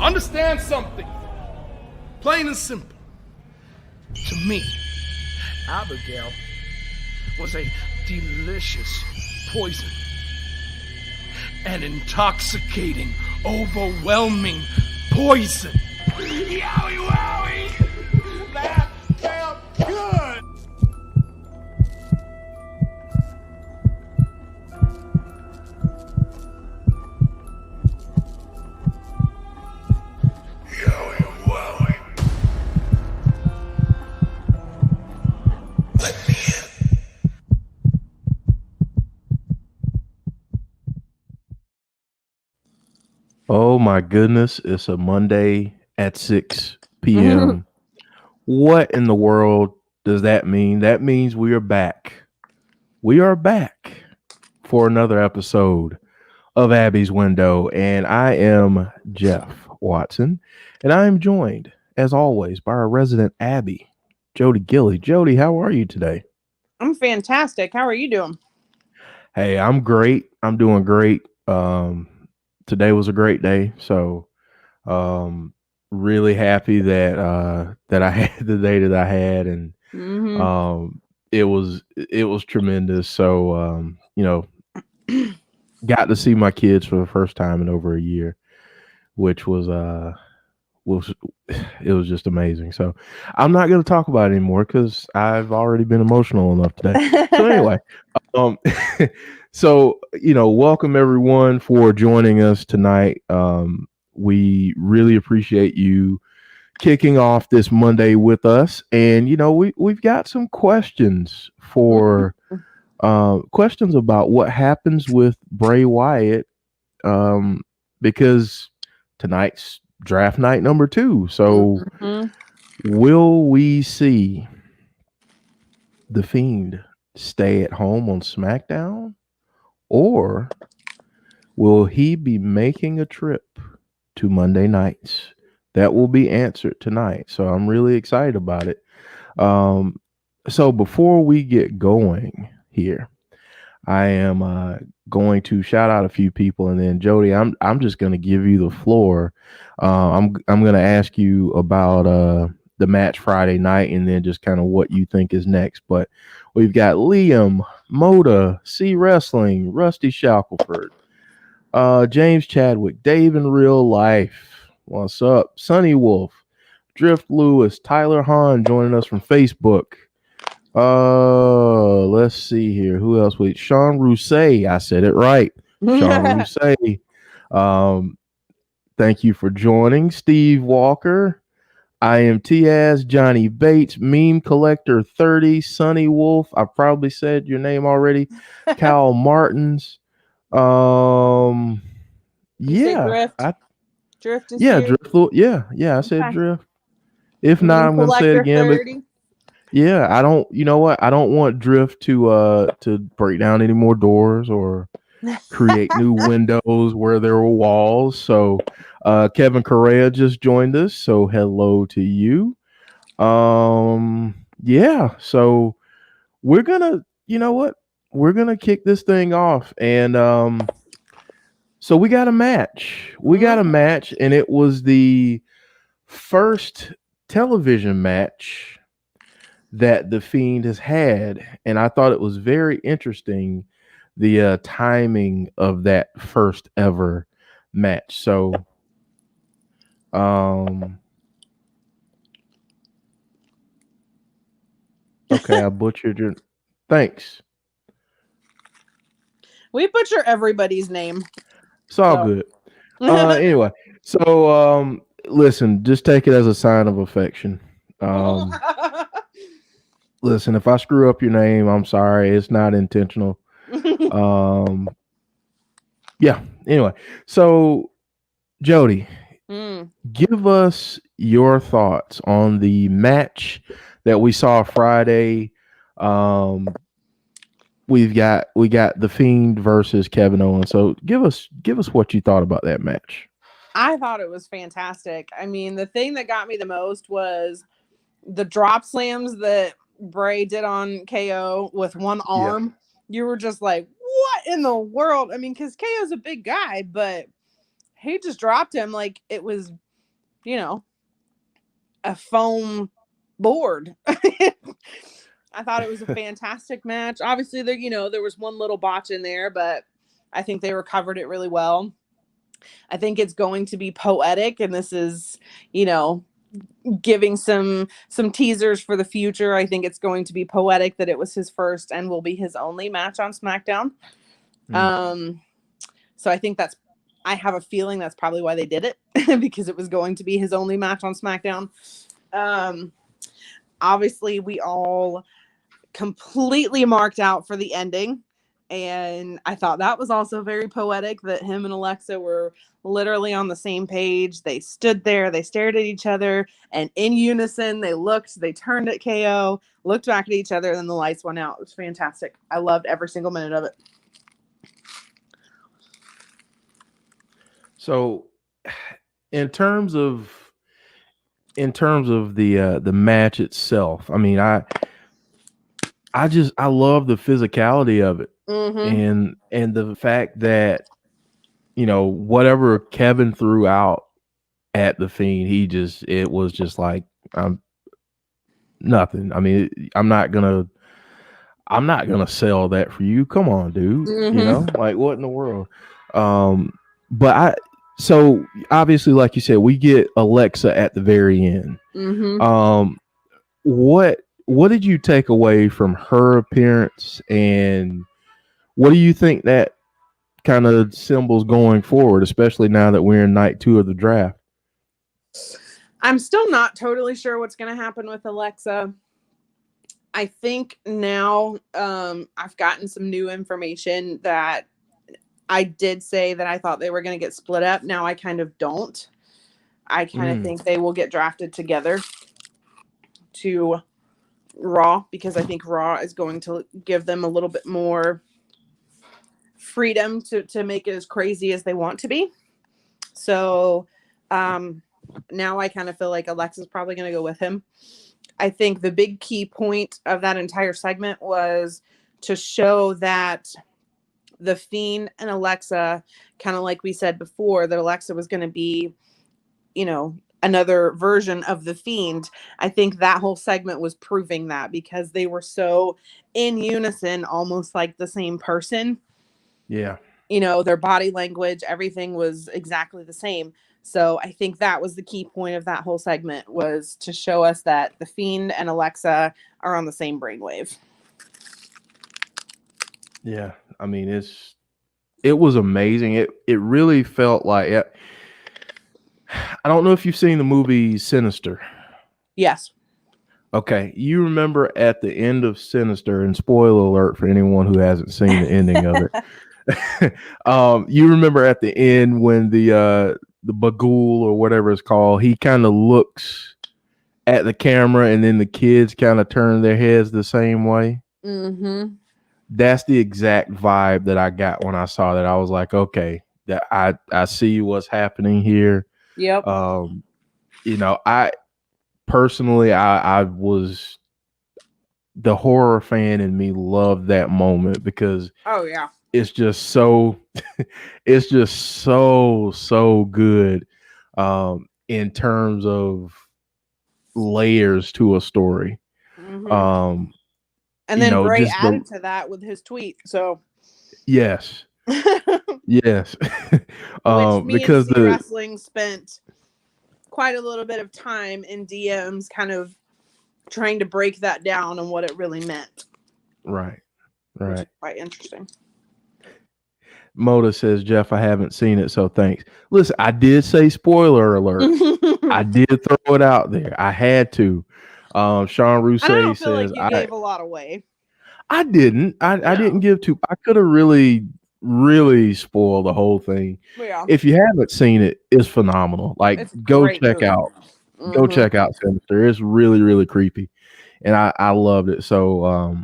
Understand something. Plain and simple. To me, Abigail was a delicious poison. An intoxicating, overwhelming poison. Yowie wowie! That felt good! Yowie wowie. Let me in. Oh my goodness, it's a Monday at 6 p.m. What in the world does that mean? That means we are back. We are back for another episode of Abby's Window, and I am Jeff Watson, and I am joined, as always, by our resident Abby, Jodie Gilly. Jodie, how are you today? I'm fantastic. How are you doing? Hey, I'm great. I'm doing great. Today was a great day, so really happy that that I had the day that I had, and it was tremendous. So got to see my kids for the first time in over a year, which was it was just amazing. So I'm not going to talk about it anymore because I've already been emotional enough today. So anyway, so welcome everyone for joining us tonight. We really appreciate you kicking off this Monday with us, and we've got some questions for questions about what happens with Bray Wyatt, because tonight's draft night number 2. So will we see the Fiend stay at home on SmackDown, or will he be making a trip to Monday nights? That will be answered tonight. So I'm really excited about it. So before we get going here, I am going to shout out a few people, and then Jodie, I'm just going to give you the floor. I'm going to ask you about the match Friday night, and then just kind of what you think is next. But we've got Liam, Moda, C Wrestling, Rusty Shackelford, James Chadwick, Dave in Real Life. What's up? Sunny Wolf, Drift Lewis, Tyler Hahn joining us from Facebook. Let's see here. Who else? Wait, Sean Rousset. I said it right. Sean Rousset. Thank you for joining. Steve Walker, I am Tiaz, Johnny Bates, Meme Collector 30, Sunny Wolf. I probably said your name already. Cal Martins. Drift is here? Drift. Yeah. I said Drift. If not, Meme I'm going to say it again. 30? Yeah, I don't. You know what? I don't want Drift to break down any more doors or create new windows where there were walls. So Kevin Correa just joined us. So hello to you. Yeah. So we're gonna. You know what? We're gonna kick this thing off, and so we got a match. And it was the first television match that the Fiend has had, and I thought it was very interesting, the timing of that first ever match. So okay, I butchered your thanks. We butcher everybody's name. It's all good. Anyway, so listen, just take it as a sign of affection. Listen, if I screw up your name, I'm sorry. It's not intentional. Yeah. Anyway, so Jodie, give us your thoughts on the match that we saw Friday. We got the Fiend versus Kevin Owens. So give us what you thought about that match. I thought it was fantastic. I mean, the thing that got me the most was the drop slams that Bray did on KO with one arm. You were just like, what in the world? I mean, because KO's a big guy, but he just dropped him like it was you know, a foam board. I thought it was a fantastic match. Obviously, there was one little botch in there, but I think they recovered it really well. I think it's going to be poetic, and this is, giving some teasers for the future. I think it's going to be poetic that it was his first and will be his only match on SmackDown. So I think I have a feeling that's probably why they did it, because it was going to be his only match on SmackDown. Obviously, we all completely marked out for the ending, and I thought that was also very poetic that him and Alexa were literally on the same page. They stood there, they stared at each other, and in unison they turned at KO, looked back at each other, and then the lights went out. It was fantastic. I loved every single minute of it. So in terms of the match itself, I mean, I love the physicality of it. And the fact that, whatever Kevin threw out at the Fiend, it was just like, nothing. I mean, I'm not gonna sell that for you. Come on, dude. Like, what in the world? So obviously, like you said, we get Alexa at the very end. What did you take away from her appearance, and what do you think that kind of symbols going forward, especially now that we're in night 2 of the draft? I'm still not totally sure what's going to happen with Alexa. I think now I've gotten some new information that I did say that I thought they were going to get split up. Now I kind of don't. I kind of think they will get drafted together to Raw, because I think Raw is going to give them a little bit more freedom to make it as crazy as they want to be. So now I kind of feel like Alexa's probably going to go with him. I think the big key point of that entire segment was to show that the Fiend and Alexa, kind of like we said before, that Alexa was going to be, another version of the Fiend. I think that whole segment was proving that, because they were so in unison, almost like the same person. Yeah. Their body language, everything was exactly the same. So I think that was the key point of that whole segment, was to show us that the Fiend and Alexa are on the same brainwave. Yeah. I mean, it was amazing. It really felt like I don't know if you've seen the movie Sinister. Yes. Okay. You remember at the end of Sinister, and spoiler alert for anyone who hasn't seen the ending of it. You remember at the end when the Bagul or whatever it's called, he kind of looks at the camera, and then the kids kind of turn their heads the same way. That's the exact vibe that I got when I saw that. I was like, okay, that I see what's happening here. Yep. I personally, I was, the horror fan in me loved that moment, because it's just so good in terms of layers to a story. And then Bray added to that with his tweet. So yes. Yes. Which me because and Wrestling spent quite a little bit of time in DMs kind of trying to break that down and what it really meant. Right. Which is quite interesting. Moda says, Jeff, I haven't seen it, so thanks. Listen, I did say spoiler alert. I did throw it out there. I had to. Sean Rousseau says, I don't feel like you gave a lot away. I didn't. I didn't give too. I could have really spoiled the whole thing. Yeah. If you haven't seen it, it's phenomenal. Like, go check out Sinister. It's really, really creepy, and I loved it. So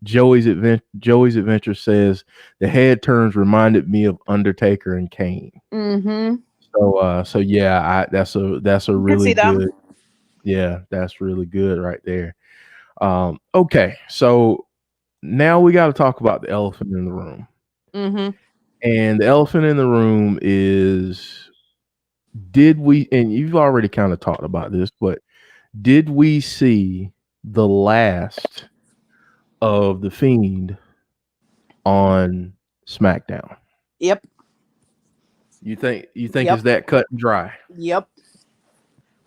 Joey's Adventure says the head turns reminded me of Undertaker and Kane. So yeah, that's a really good. Yeah, that's really good right there. Okay, so now we got to talk about the elephant in the room. And the elephant in the room is did we, and you've already kind of talked about this, but did we see the last of the Fiend on SmackDown? Yep. You think Yep. is that cut and dry? Yep.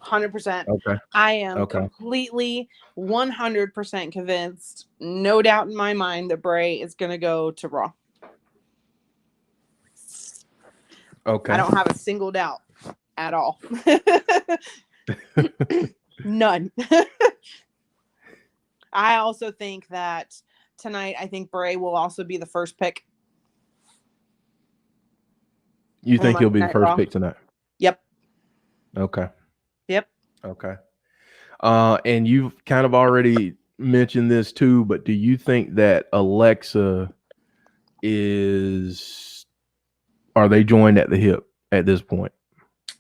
100%. Okay. I am Okay. completely 100% convinced, no doubt in my mind, that Bray is going to go to Raw. Okay. I don't have a single doubt at all. None. I also think that tonight, I think Bray will also be the first pick. You think he'll be the Night first Raw. pick tonight? Yep. Okay. Yep. Okay. And you've kind of already mentioned this too, but do you think that Alexa are they joined at the hip at this point?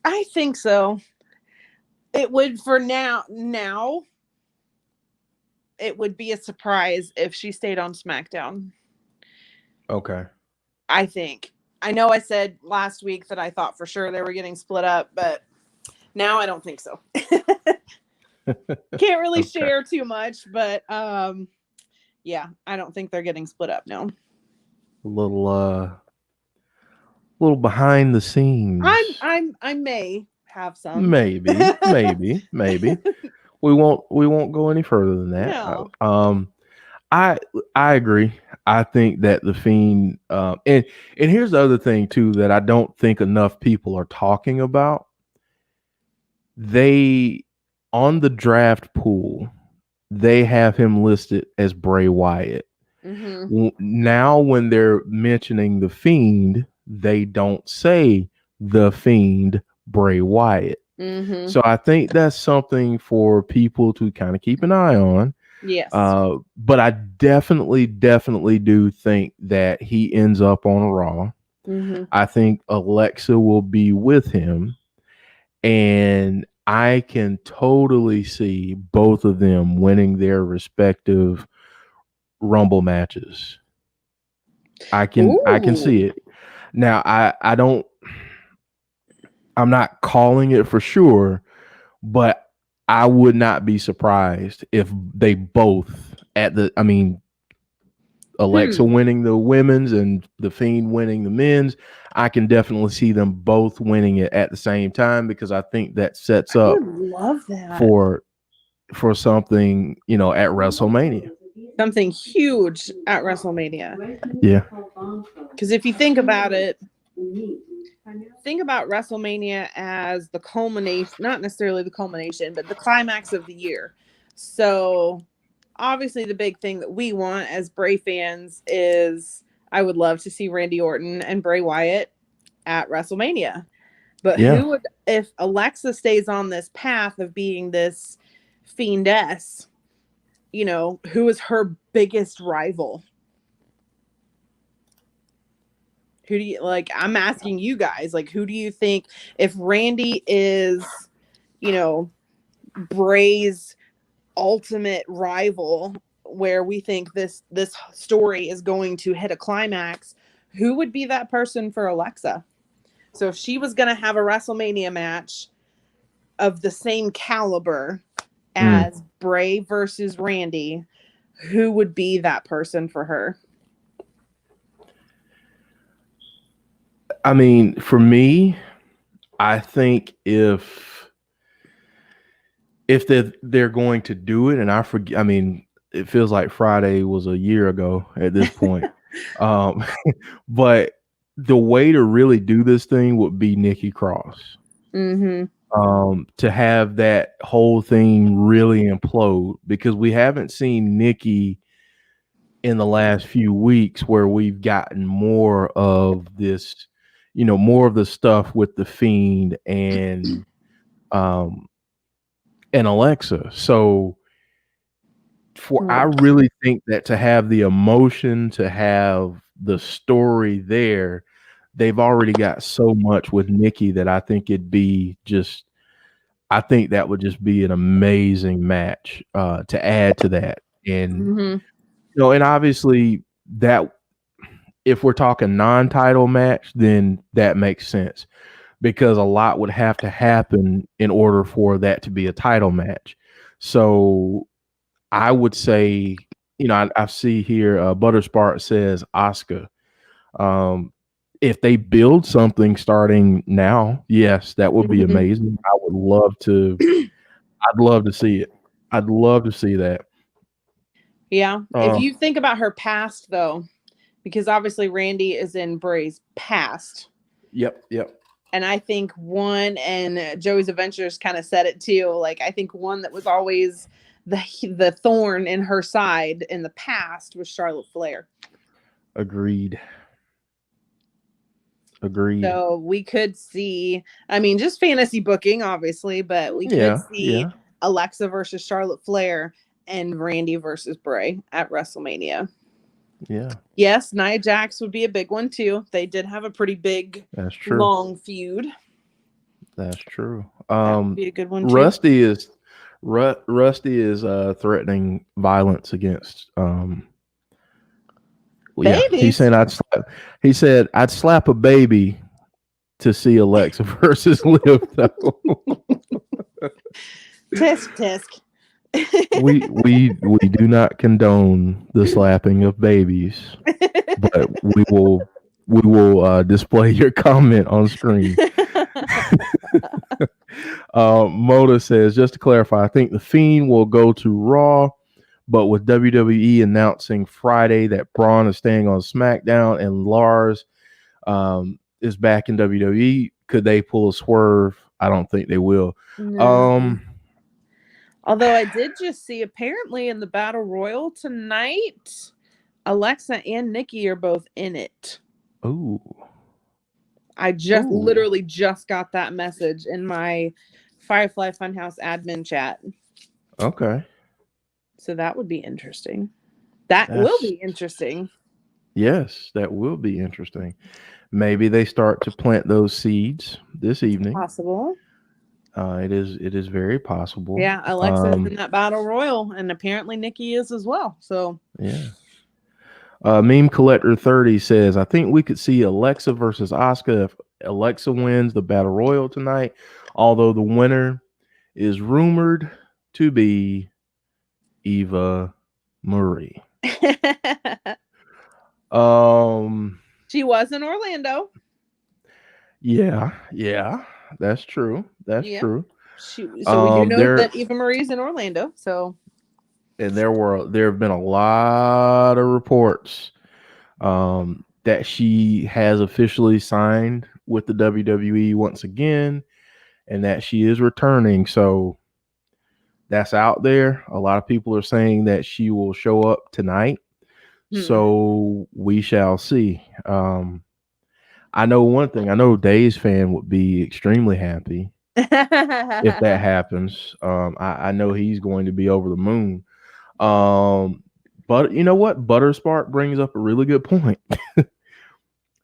I think so. It would for now. Now, it would be a surprise if she stayed on SmackDown. Okay. I think. I know I said last week that I thought for sure they were getting split up, but now I don't think so. Can't really share too much, but yeah, I don't think they're getting split up now. A little behind the scenes. I may have some. Maybe. We won't go any further than that. No. I agree. I think that the Fiend and here's the other thing too that I don't think enough people are talking about. They on the draft pool, they have him listed as Bray Wyatt. Mm-hmm. Now when they're mentioning the Fiend, they don't say the Fiend Bray Wyatt. Mm-hmm. So I think that's something for people to kind of keep an eye on. Yes. But I definitely do think that he ends up on Raw. Mm-hmm. I think Alexa will be with him, and I can totally see both of them winning their respective Rumble matches. I can see it. Now I'm not calling it for sure, but I would not be surprised if they both Alexa winning the women's and the Fiend winning the men's. I can definitely see them both winning it at the same time because I think that sets up love that. for something, at WrestleMania. Something huge at WrestleMania. Yeah. Because if you think about it, think about WrestleMania as the culmination, not necessarily the culmination, but the climax of the year. So obviously the big thing that we want as Bray fans is I would love to see Randy Orton and Bray Wyatt at WrestleMania. But who would, if Alexa stays on this path of being this fiendess, who is her biggest rival? Who do you like? I'm asking you guys, who do you think if Randy is, Bray's ultimate rival, where we think this story is going to hit a climax, who would be that person for Alexa? So if she was going to have a WrestleMania match of the same caliber as Bray versus Randy, who would be that person for her? I mean, for me, I think if they're going to do it, and I forget, I mean, it feels like Friday was a year ago at this point. But the way to really do this thing would be Nikki Cross. Mm-hmm. To have that whole thing really implode, because we haven't seen Nikki in the last few weeks where we've gotten more of this, more of the stuff with the Fiend and Alexa. So I really think that to have the emotion, to have the story there, they've already got so much with Nikki that I think I think that would just be an amazing match to add to that. And and obviously that if we're talking non-title match, then that makes sense. because a lot would have to happen in order for that to be a title match. So I would say, I see here Butterspart says Asuka. If they build something starting now, yes, that would be amazing. I would love to. I'd love to see it. I'd love to see that. Yeah. If you think about her past, though, because obviously Randy is in Bray's past. Yep. And I think one, and Joey's Adventures kind of said it too. Like, I think one that was always the thorn in her side in the past was Charlotte Flair. Agreed. So we could see, just fantasy booking, obviously, but we could see Alexa versus Charlotte Flair and Randy versus Bray at WrestleMania. Yeah. Yes, Nia Jax would be a big one too. They did have a pretty big, long feud. That's true. That would be a good one too. Rusty is threatening violence against babies. He said I'd slap a baby to see Alexa versus Liv though. Tisk. we do not condone the slapping of babies, but we will display your comment on screen. Moda says, just to clarify, I think the Fiend will go to Raw, but with WWE announcing Friday that Braun is staying on SmackDown and Lars is back in WWE, could they pull a swerve? I don't think they will. No. Although I did just see, apparently in the Battle Royal tonight, Alexa and Nikki are both in it. Ooh. I literally just got that message in my Firefly Funhouse admin chat. Okay. So that would be interesting. That will be interesting. Yes, that will be interesting. Maybe they start to plant those seeds this evening. Possible. It is very possible. Yeah, Alexa is in that Battle Royal, and apparently Nikki is as well. So yeah. Meme Collector 30 says, I think we could see Alexa versus Asuka if Alexa wins the Battle Royal tonight, although the winner is rumored to be Eva Marie. She was in Orlando. Yeah, that's true. That's true. So we do know that Eva Marie's in Orlando. So, and there have been a lot of reports that she has officially signed with the WWE once again, and that she is returning. So that's out there. A lot of people are saying that she will show up tonight. So we shall see. I know one thing. I know Dave's fan would be extremely happy if that happens. I know he's going to be over the moon. But you know what? Butterspart brings up a really good point.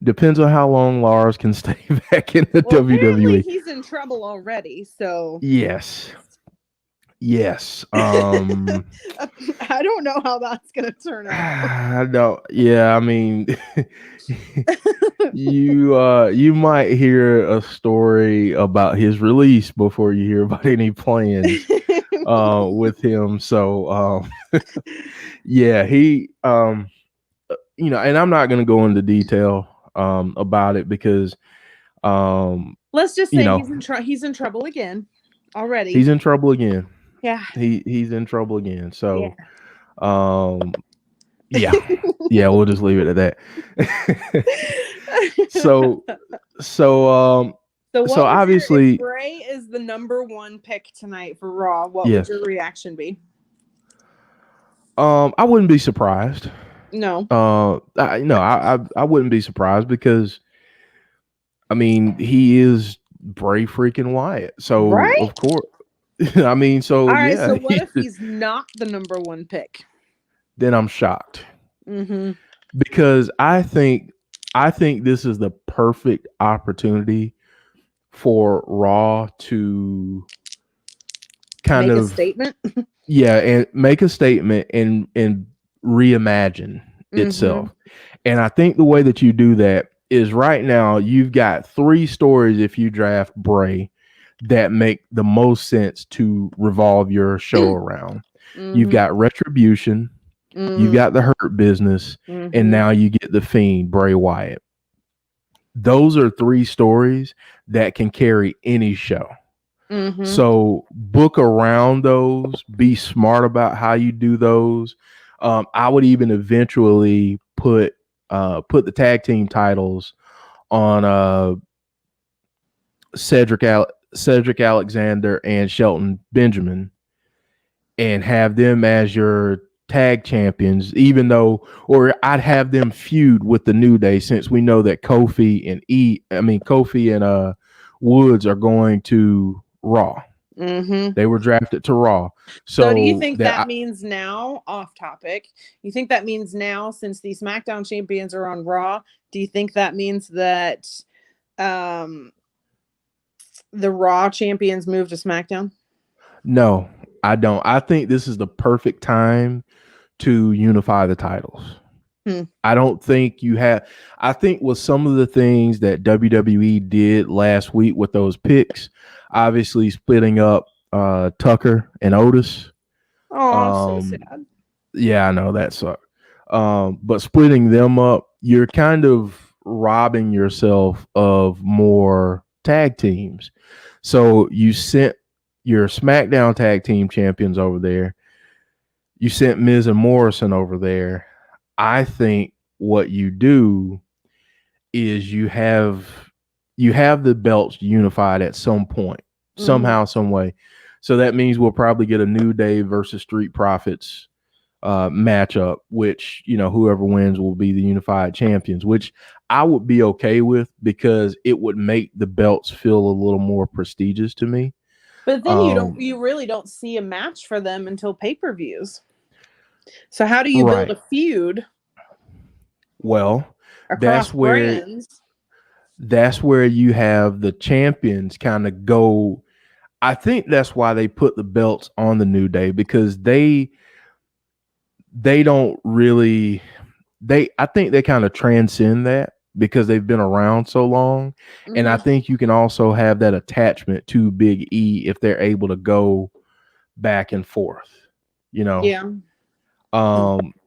Depends on how long Lars can stay back in the WWE. He's in trouble already. So yes. I don't know how that's gonna turn out. I don't. Yeah, I mean, you might hear a story about his release before you hear about any plans with him. So yeah, he and I'm not gonna go into detail about it because let's just say he's in trouble again already. He's in trouble again. Yeah. He's in trouble again. So yeah, we'll just leave it at that. So obviously Bray is the number one pick tonight for Raw. What would your reaction be? I wouldn't be surprised. No. I wouldn't be surprised because I mean he is Bray freaking Wyatt. So of course. I mean, so all right. So what if he's not the number one pick? Then I'm shocked. Mm-hmm. Because I think this is the perfect opportunity for Raw to kind of make a statement. And make a statement and reimagine itself. And I think the way that you do that is right now you've got 3 stories if you draft Bray that make the most sense to revolve your show around. You've got Retribution, you've got the Hurt Business, and now you get the Fiend, Bray Wyatt. Those are 3 stories that can carry any show. So book around those, be smart about how you do those. I would even eventually put the tag team titles on Cedric Alexander and Shelton Benjamin and have them as your tag champions, or I'd have them feud with the New Day, since we know that Kofi and Woods are going to Raw. They were drafted to Raw. So do you think that means now, off topic, you think that means now, since the SmackDown champions are on Raw, do you think that means that the Raw champions move to SmackDown? No, I don't. I think this is the perfect time to unify the titles. I don't think I think with some of the things that WWE did last week with those picks, obviously splitting up Tucker and Otis. Oh, so sad. Yeah, I know that sucked. But splitting them up, you're kind of robbing yourself of more tag teams. So you sent your SmackDown tag team champions over there. You sent Miz and Morrison over there. I think what you do is you have the belts unified at some point, somehow, some way. So that means we'll probably get a New Day versus Street Profits matchup, which, whoever wins will be the unified champions, which I would be okay with because it would make the belts feel a little more prestigious to me. But then you really don't see a match for them until pay-per-views. So how do you build a feud? Well, that's where you have the champions kind of go. I think that's why they put the belts on the New Day, because they don't really I think they kind of transcend that because they've been around so long. And I think you can also have that attachment to Big E if they're able to go back and forth, Yeah.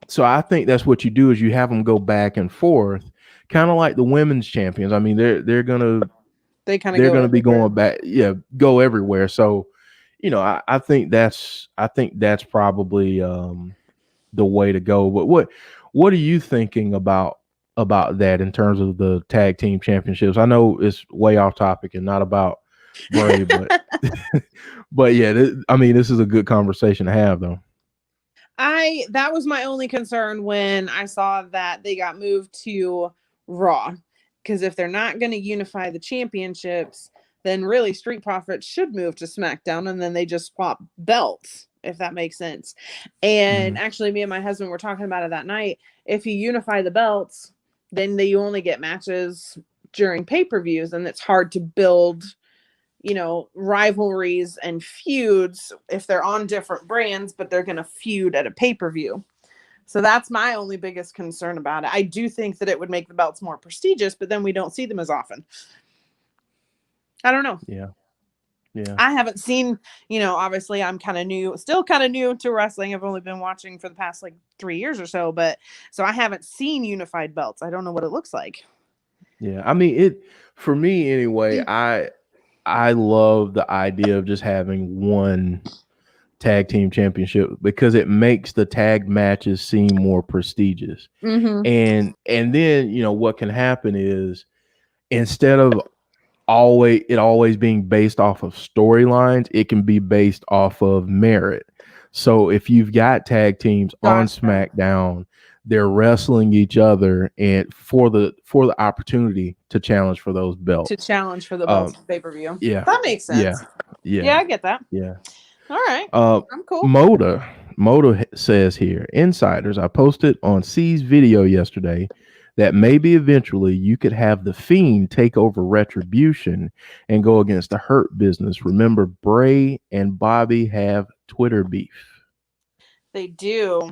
So I think that's what you do, is you have them go back and forth, kind of like the women's champions. I mean, they're gonna be going back, go everywhere. So, I think that's probably the way to go. But what are you thinking about that in terms of the tag team championships? I know it's way off topic and not about Bray, but but yeah, this is a good conversation to have, though. That was my only concern when I saw that they got moved to Raw, because if they're not going to unify the championships, then really Street Profits should move to SmackDown, and then they just swap belts, if that makes sense. And actually, me and my husband were talking about it that night. If you unify the belts, then you only get matches during pay-per-views, and it's hard to build rivalries and feuds if they're on different brands, but they're going to feud at a pay-per-view. So that's my only biggest concern about it. I do think that it would make the belts more prestigious, but then we don't see them as often. I don't know. Yeah. I haven't seen, obviously I'm still kind of new to wrestling. I've only been watching for the past 3 years or so, so I haven't seen unified belts. I don't know what it looks like. Yeah. I mean, for me anyway, I love the idea of just having one tag team championship because it makes the tag matches seem more prestigious. And then, what can happen is, instead of always being based off of storylines, it can be based off of merit. So if you've got tag teams on SmackDown, they're wrestling each other and for the opportunity to challenge for those belts. To challenge for the belts pay-per-view. Yeah. That makes sense. Yeah, I get that. Yeah. All right. I'm cool. Moda says here, insiders, I posted on C's video yesterday that maybe eventually you could have the Fiend take over Retribution and go against the Hurt Business. Remember, Bray and Bobby have Twitter beef. They do.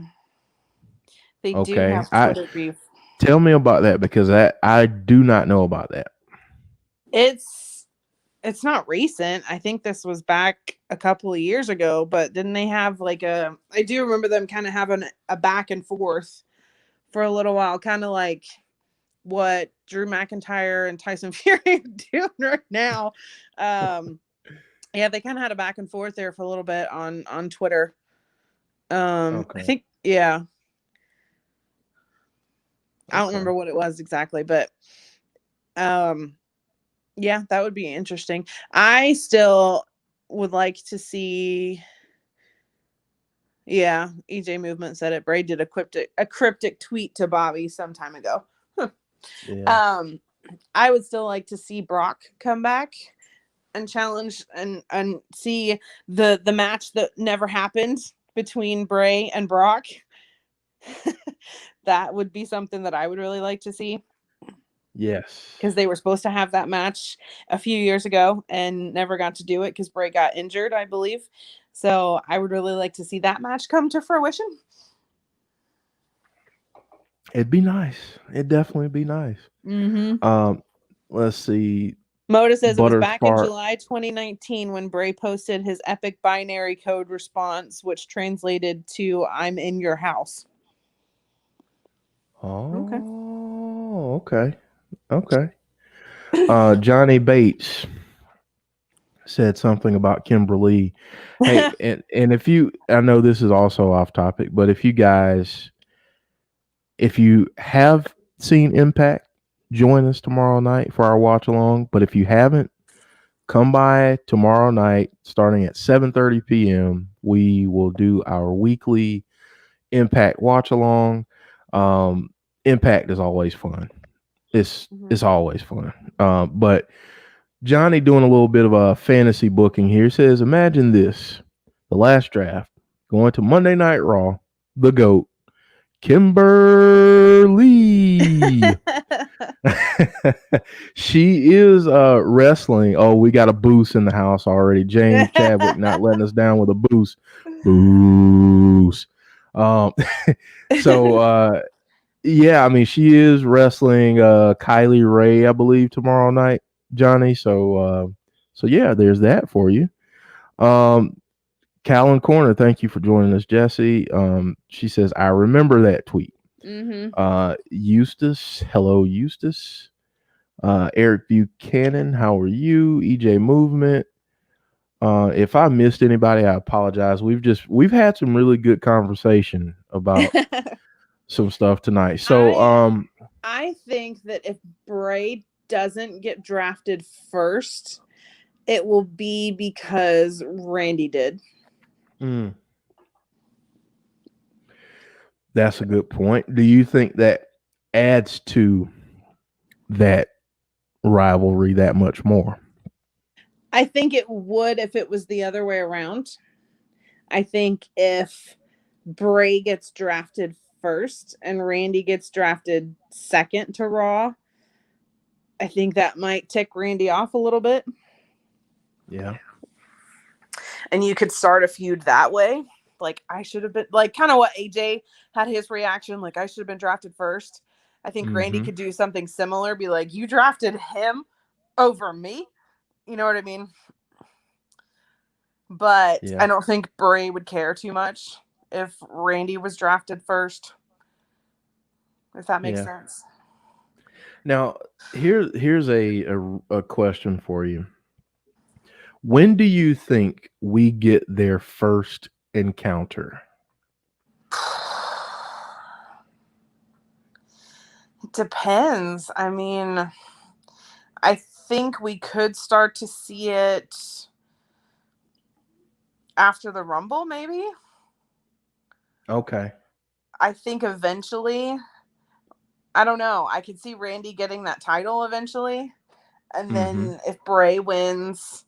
They do have Twitter beef. Tell me about that because I do not know about that. It's not recent. I think this was back a couple of years ago, but didn't they have like I do remember them kind of having a back and forth for a little while, kind of like what Drew McIntyre and Tyson Fury are doing right now. Yeah, they kind of had a back and forth there for a little bit on Twitter. I think, yeah. I don't remember what it was exactly, but yeah, that would be interesting. I still would like to see. Yeah, EJ Movement said it. Bray did a cryptic tweet to Bobby some time ago. Yeah. I would still like to see Brock come back and challenge and see the match that never happened between Bray and Brock. That would be something that I would really like to see. Yes. Because they were supposed to have that match a few years ago and never got to do it because Bray got injured, I believe. So I would really like to see that match come to fruition. It'd be nice. It'd definitely be nice. Mm-hmm. Let's see. Moda says it was back in Butterfart. July 2019 when Bray posted his epic binary code response, which translated to "I'm in your house." Oh, okay. Johnny Bates said something about Kimberly. Hey, and if you, I know this is also off topic, but if you have seen Impact, join us tomorrow night for our watch along. But if you haven't, come by tomorrow night starting at 7:30 p.m. We will do our weekly Impact watch along. Impact is always fun. It's always fun. But Johnny doing a little bit of a fantasy booking here says, imagine this: the last draft going to Monday Night Raw, the GOAT, Kimberly. She is wrestling. Oh, we got a boost in the house already. James Chadwick not letting us down with a boost. So yeah, I mean, she is wrestling Kylie Ray, I believe, tomorrow night, Johnny. So yeah, there's that for you. Callan Corner, thank you for joining us, Jesse. She says, I remember that tweet. Eustace, hello, Eustace. Eric Buchanan, how are you? EJ Movement. If I missed anybody, I apologize. We've had some really good conversation about some stuff tonight. So I think that if Bray doesn't get drafted first, it will be because Randy did. That's a good point. Do you think that adds to that rivalry that much more? I think it would if it was the other way around. I think if Bray gets drafted first and Randy gets drafted second to Raw, I think that might tick Randy off a little bit. Yeah. And you could start a feud that way. Like, I should have been, like, kind of what AJ had his reaction, like, I should have been drafted first. I think Randy could do something similar, be like, you drafted him over me. You know what I mean? But yeah. I don't think Bray would care too much if Randy was drafted first. If that makes sense. Now, here's a question for you. When do you think we get their first encounter? It depends. I mean, I think we could start to see it after the Rumble, maybe. Okay. I think eventually, I don't know. I could see Randy getting that title eventually. And then if Bray wins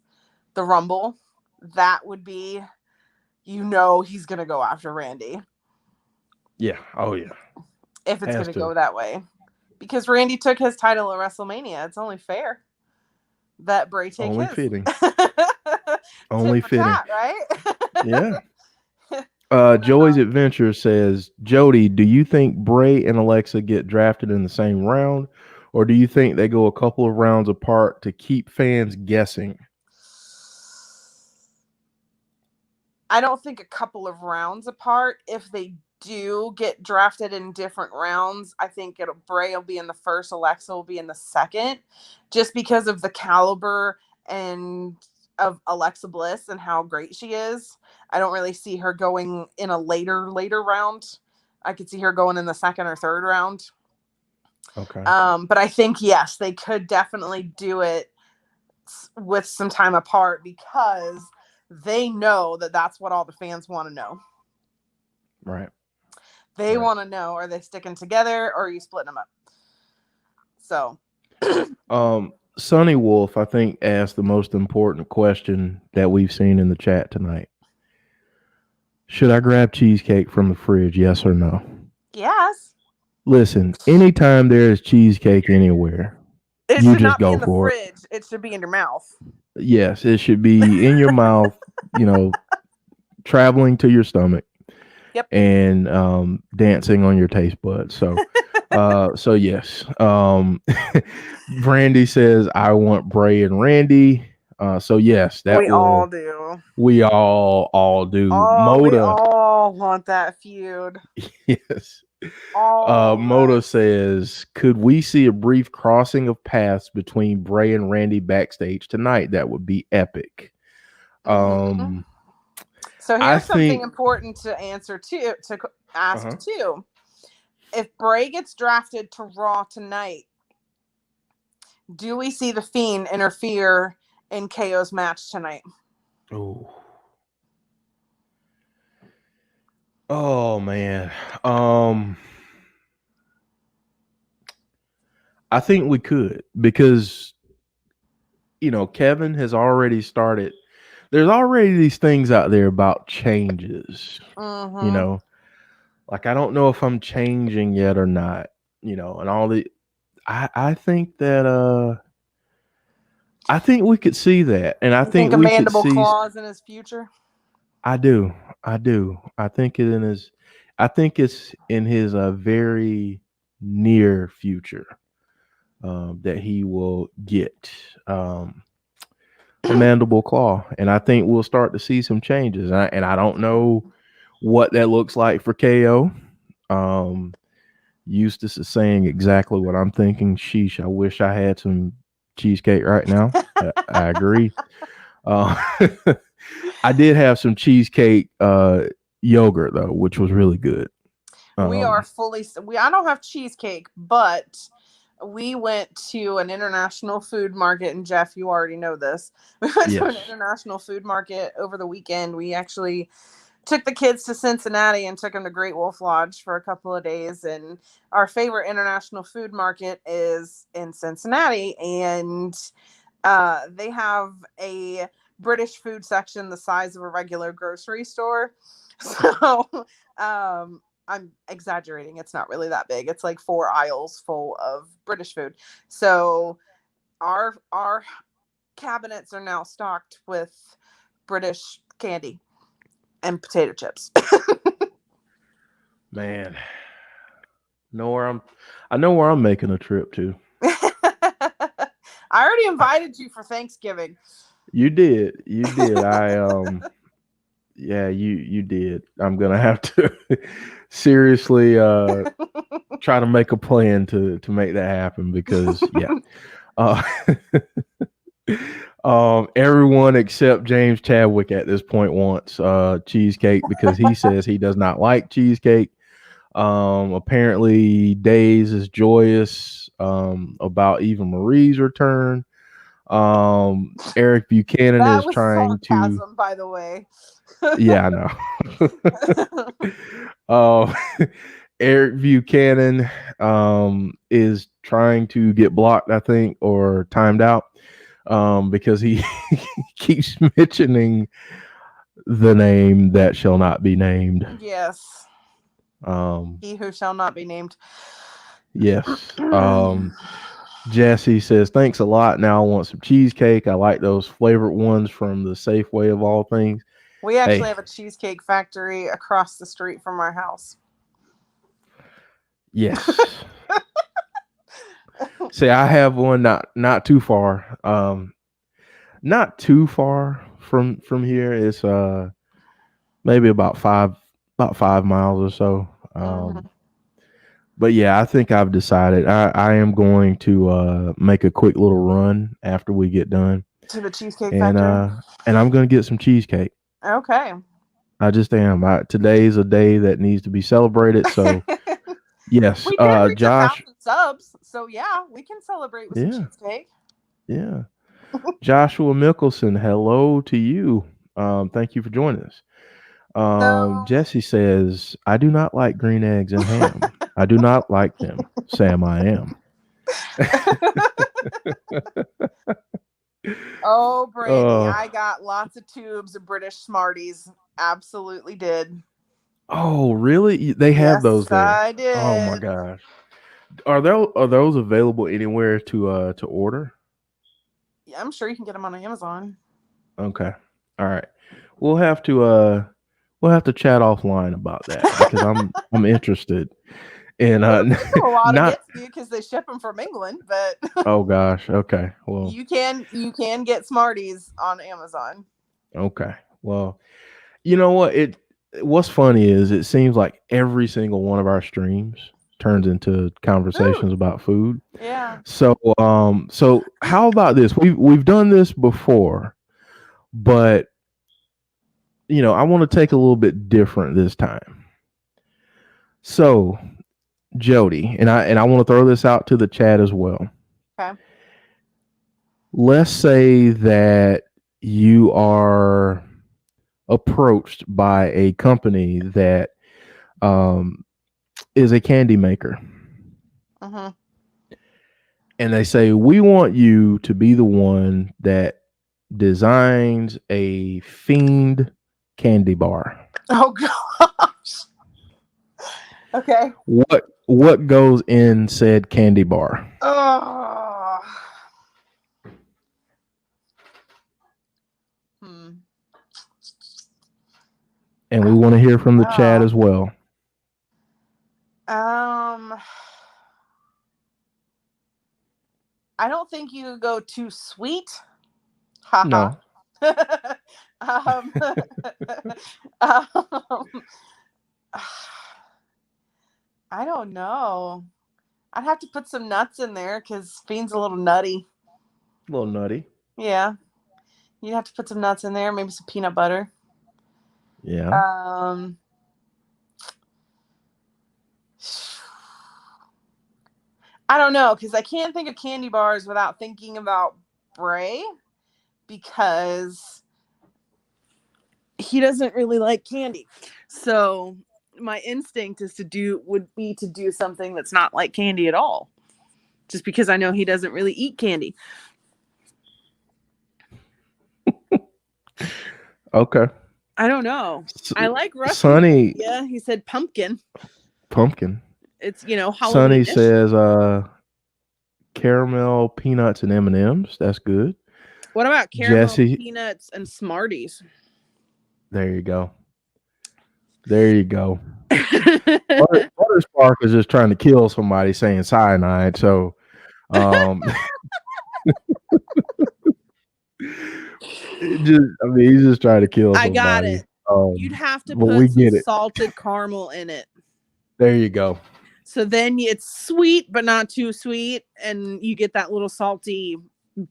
the Rumble, that would be, he's going to go after Randy. Yeah. Oh, yeah. If it's going to go that way. Because Randy took his title at WrestleMania. It's only fair that Bray take his. Fitting. Only fitting. Tat, right? Yeah. Joey's Adventure says, Jodie, do you think Bray and Alexa get drafted in the same round, or do you think they go a couple of rounds apart to keep fans guessing? I don't think a couple of rounds apart. If they do get drafted in different rounds, I think Bray will be in the first, Alexa will be in the second, just because of the caliber and of Alexa Bliss and how great she is. I don't really see her going in a later round. I could see her going in the second or third round. Okay. But I think, yes, they could definitely do it with some time apart because they know that that's what all the fans want to know. Right. They want to know, are they sticking together or are you splitting them up? So. Sonny Wolf, I think, asked the most important question that we've seen in the chat tonight. Should I grab cheesecake from the fridge? Yes or no? Yes. Listen, anytime there is cheesecake anywhere, it you should just not go be in the for fridge. It should be in your mouth. Yes, it should be in your mouth, traveling to your stomach. Yep. And dancing on your taste buds. So so yes. Brandy says I want Bray and Randy. So yes, all do. We all do. Oh, we all want that feud. Yes. Moda says, could we see a brief crossing of paths between Bray and Randy backstage tonight? That would be epic. Mm-hmm. So here's something important to answer too, to ask too. If Bray gets drafted to Raw tonight, do we see the Fiend interfere in KO's match tonight? Oh man. I think we could, because Kevin has already started. There's already these things out there about changes. Like, I don't know if I'm changing yet or not, and all the I think that I think we could see that. And I think a we mandible could see clause in his future. I do. I think it's in his very near future that he will get a mandible claw, and I think we'll start to see some changes. And I don't know what that looks like for KO. Eustace is saying exactly what I'm thinking. Sheesh, I wish I had some cheesecake right now. I agree. I did have some cheesecake yogurt though, which was really good. We are fully. I don't have cheesecake, but we went to an international food market, and Jeff, you already know this. We went to an international food market over the weekend. We actually took the kids to Cincinnati and took them to Great Wolf Lodge for a couple of days. And our favorite international food market is in Cincinnati, and they have a British food section the size of a regular grocery store. So I'm exaggerating. It's not really that big. It's like 4 aisles full of British food. So our cabinets are now stocked with British candy and potato chips. Man, I know where I'm making a trip to. I already invited you for Thanksgiving. You did. Yeah, you did. I'm gonna have to seriously try to make a plan to make that happen, because everyone except James Chadwick at this point wants cheesecake, because he says he does not like cheesecake. Apparently Days is joyous about Eva Marie's return. Eric Buchanan is trying sarcasm, by the way. Yeah, I know. Eric Buchanan is trying to get blocked, I think, or timed out, because he keeps mentioning the name that shall not be named. Yes. He who shall not be named. Yes. Jesse says, thanks a lot. Now I want some cheesecake. I like those flavored ones from the Safeway of all things. We actually Hey. have a cheesecake factory across the street from our house. Yes. See, I have one not too far. Not too far from here. It's maybe about 5 miles or so. But yeah, I think I've decided I am going to make a quick little run after we get done. To the Cheesecake Factory? And I'm going to get some cheesecake. Okay. I just am. Today's a day that needs to be celebrated. So yes, We did reach Josh 1,000 subs, so yeah, we can celebrate with some cheesecake. Yeah. Joshua Mickelson, hello to you. Thank you for joining us. Jesse says, I do not like green eggs and ham. I do not like them. Sam, I am. Oh, Brandy, I got lots of tubes of British Smarties. Absolutely did. Oh, really? They have those there? I did. Oh my gosh. Are those available anywhere to order? Yeah, I'm sure you can get them on Amazon. Okay. All right. We'll have to chat offline about that because I'm interested. And a lot not of get because they ship them from England, but oh gosh, okay. Well, you can get Smarties on Amazon. Okay. Well, you know what? What's funny is it seems like every single one of our streams turns into conversations about food. Yeah. So how about this? We've done this before, but I want to take a little bit different this time. So, Jodie, and I want to throw this out to the chat as well. Okay. Let's say that you are approached by a company that is a candy maker. Uh-huh. And they say, we want you to be the one that designs a Fiend candy bar. Oh gosh. Okay. What goes in said candy bar? Oh. And we want to hear from the chat as well. I don't think you go too sweet. No. I don't know. I'd have to put some nuts in there because Fiend's a little nutty. A little nutty. Yeah. You'd have to put some nuts in there, maybe some peanut butter. Yeah. I don't know, because I can't think of candy bars without thinking about Bray, because he doesn't really like candy. So my instinct would be to do something that's not like candy at all, just because I know he doesn't really eat candy. Okay. I don't know. I like Russian. Sonny. Yeah, he said pumpkin. Pumpkin. It's Halloween. Sonny says caramel, peanuts, and M&Ms. That's good. What about caramel, peanuts, and Smarties? There you go. Butterspark is just trying to kill somebody saying cyanide. So, he's just trying to kill somebody. I got it. You'd have to put some salted caramel in it. There you go. So then it's sweet, but not too sweet, and you get that little salty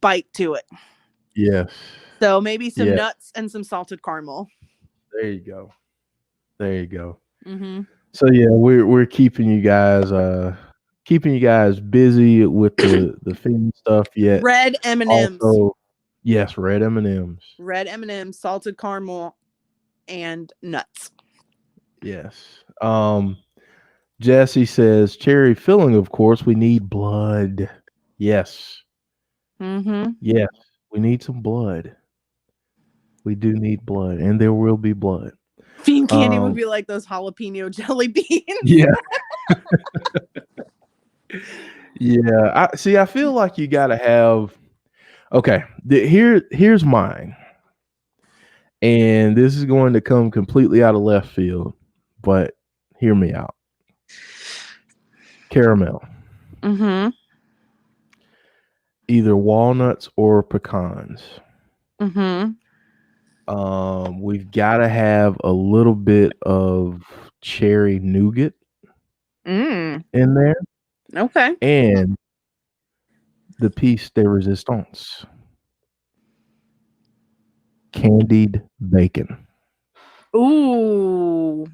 bite to it. Yes. So maybe some nuts and some salted caramel. There you go. Mm-hmm. So yeah, we're keeping you guys busy with the Fiend stuff. Yet red M&Ms. Also, yes, red M&Ms. Red M&Ms, salted caramel, and nuts. Yes. Jesse says cherry filling. Of course, we need blood. Yes. Mm-hmm. Yes, we need some blood. We do need blood, and there will be blood. Fiend candy would be like those jalapeno jelly beans. Yeah. Yeah. I feel like you got to have. Okay. Here's mine. And this is going to come completely out of left field, but hear me out. Caramel. Mm-hmm. Either walnuts or pecans. Mm-hmm. We've got to have a little bit of cherry nougat Mm. in there, Okay. and the piece de resistance, candied bacon. Ooh.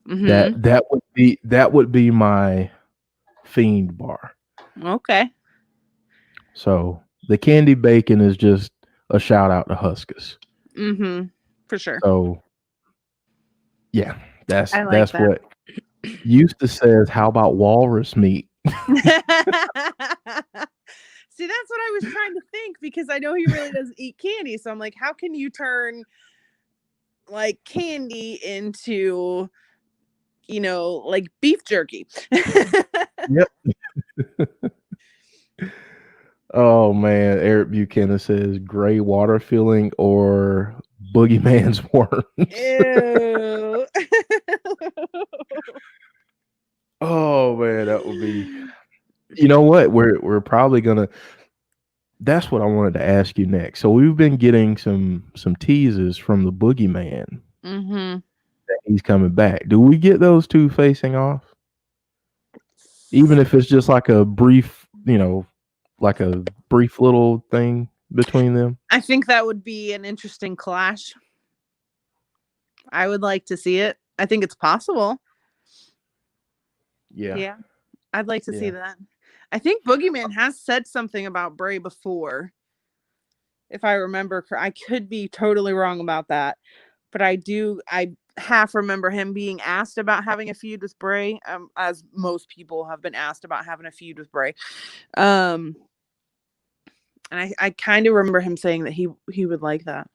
Mm-hmm. That would be my Fiend bar. Okay. So the candied bacon is just a shout out to Huskus. Mm-hmm. For sure. So yeah, I like that's that. what Eustace says. How about walrus meat? See, that's what I was trying to think, because I know he really doesn't eat candy. So I'm like, how can you turn like candy into, like beef jerky? Yep. Oh man, Eric Buchanan says gray water filling or Boogeyman's worms. Ew. Oh man, that would be. You know what? We're probably gonna. That's what I wanted to ask you next. So we've been getting some teases from the Boogeyman. Mm-hmm. That he's coming back. Do we get those two facing off? Even if it's just like a brief, like a brief little thing between them. I think that would be an interesting clash. I would like to see it. I think it's possible. Yeah. I'd like to see that. I think Boogeyman has said something about Bray before. If I remember, I could be totally wrong about that, but I half remember him being asked about having a feud with Bray, as most people have been asked about having a feud with Bray. And I kind of remember him saying that he would like that.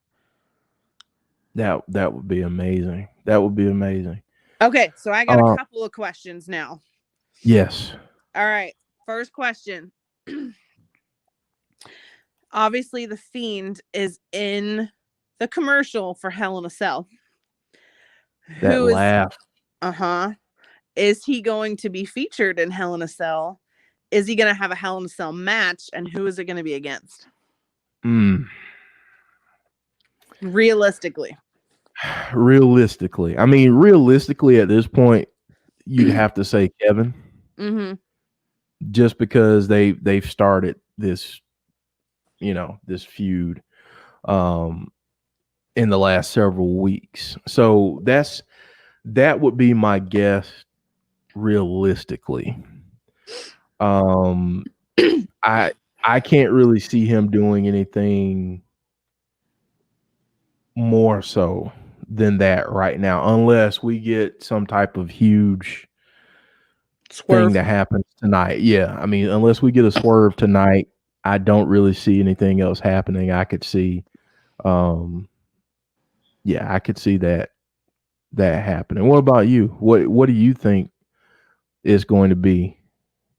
That would be amazing. That would be amazing. Okay, so I got a couple of questions now. Yes. All right. First question. Obviously, the Fiend is in the commercial for Hell in a Cell. That laugh. Is he going to be featured in Hell in a Cell? Is he going to have a Hell in a Cell match? And who is it going to be against? Realistically. I mean, realistically, at this point, you'd have to say Kevin. Mm-hmm. Just because they've started this, this feud in the last several weeks. So that would be my guess realistically. I can't really see him doing anything more so than that right now, unless we get some type of huge thing that happens tonight. Yeah, I mean, unless we get a swerve tonight, I don't really see anything else happening. I could see, I could see that happening. What about you? What do you think is going to be?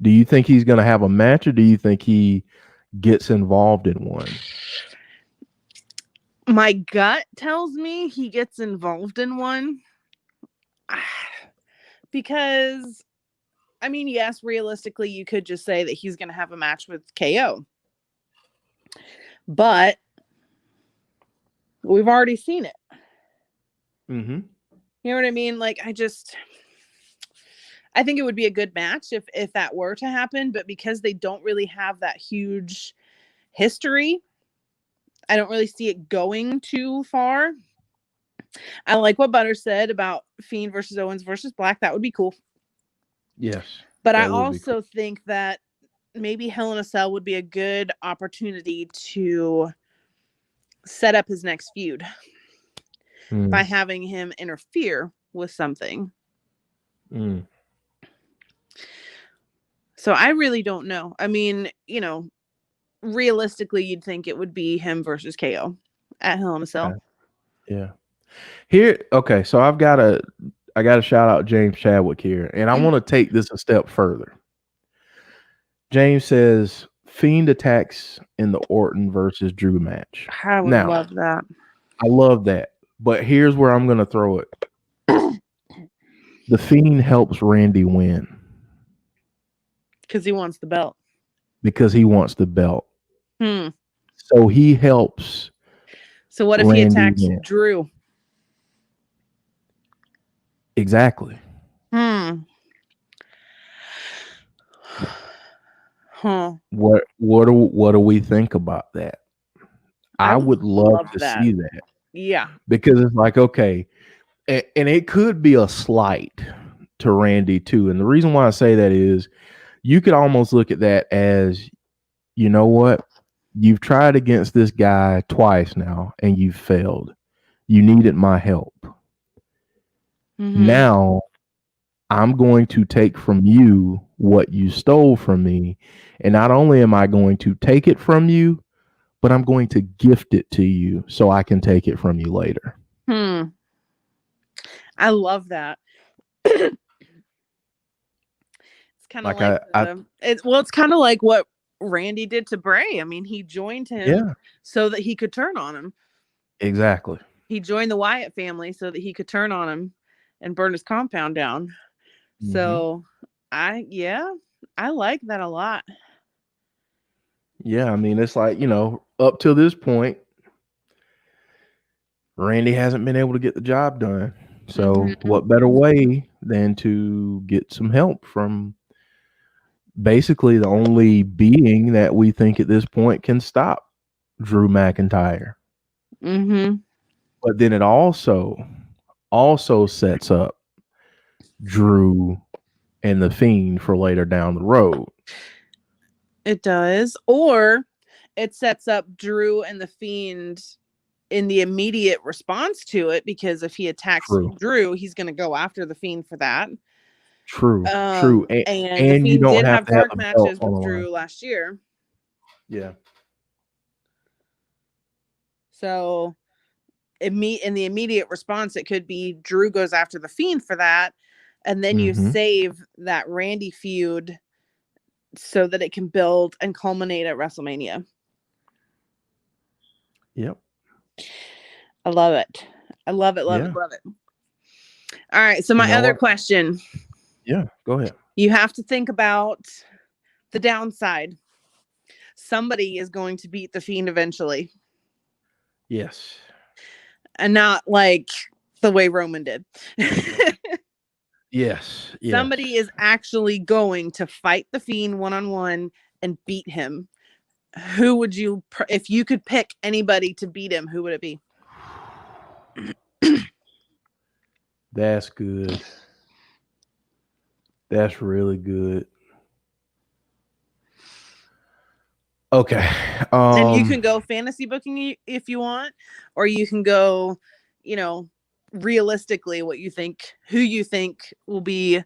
Do you think he's going to have a match, or do you think he gets involved in one? My gut tells me he gets involved in one, because I mean, yes, realistically, you could just say that he's going to have a match with KO. But we've already seen it. Mm-hmm. You know what I mean? Like, I think it would be a good match if that were to happen. But because they don't really have that huge history, I don't really see it going too far. I like what Butter said about Fiend versus Owens versus Black. That would be cool. Yes. But I also think that maybe Hell in a Cell would be a good opportunity to set up his next feud by having him interfere with something. So I really don't know. I mean, realistically, you'd think it would be him versus KO at Hell in a Cell. Yeah. Here, okay, so I got to shout out James Chadwick here, and I want to take this a step further. James says Fiend attacks in the Orton versus Drew match. I would Now, love that. I love that. But here's where I'm going to throw it. The Fiend helps Randy win Because he wants the belt. because he wants the belt. Hmm. So he helps. So what if Randy he attacks win. Drew? Exactly. Hmm. Huh. What do we think about that? I would love to that. see that Yeah. because it's like, okay, and it could be a slight to Randy too. And the reason why I say that is you could almost look at that as, you know what? You've tried against this guy twice now and you've failed. You needed my help. Mhm. Now I'm going to take from you what you stole from me. And not only am I going to take it from you, but I'm going to gift it to you so I can take it from you later. I love that. It's kind of Like it's kind of like what Randy did to Bray. I mean, he joined him so that he could turn on him. Exactly. He joined the Wyatt family so that he could turn on him and burn his compound down. Mm-hmm. So I like that a lot. Yeah, I mean, it's like, up till this point, Randy hasn't been able to get the job done. So what better way than to get some help from basically the only being that we think at this point can stop Drew McIntyre. Mm-hmm. But then it also sets up Drew and the Fiend for later down the road. It does. Or it sets up Drew and the Fiend in the immediate response to it, because if he attacks Drew, he's going to go after the Fiend for that. True. And the Fiend did have dark matches with Drew last year. Yeah. So in the immediate response, it could be Drew goes after the Fiend for that. And then you save that Randy feud so that it can build and culminate at WrestleMania. Yep. I love it. I love it. Love it. All right. So my other question. Yeah, go ahead. You have to think about the downside. Somebody is going to beat the Fiend eventually. Yes. And not like the way Roman did. Yes. Somebody is actually going to fight the Fiend one-on-one and beat him. Who would you, if you could pick anybody to beat him, who would it be? That's good. That's really good. Okay. And you can go fantasy booking if you want, or you can go, realistically who you think will be